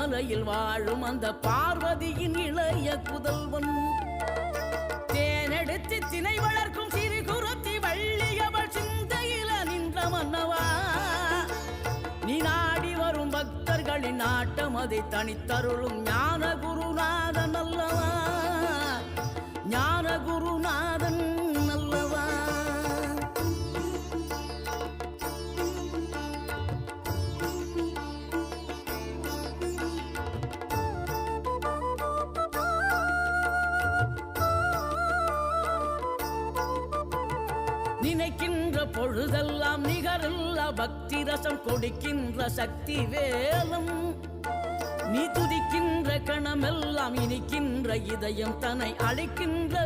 மலையில் வாழும் அந்த பார்வதியின் இளைய புதல்வன். தேனெடுத்து திணை வளர்க்கும் சிறு குரத்தி வள்ளியவள் சிந்தையில நின்ற மன்னவா. நீ நாடி வரும் பக்தர்களின் நாட்டம் அதை தனித்தருளும் ஞான குருநாதன் அல்லவா, ஞான குருநாதன் அல்லவா. நினைக்கின்ற பொழுதெல்லாம் நிகரில்லா பக்தி ரசம் கொடுக்கின்ற சக்தி வேலும். நீ துதிக்கின்ற கணமெல்லாம் இனிக்கின்ற இதயம் தன்னை அழைக்கின்ற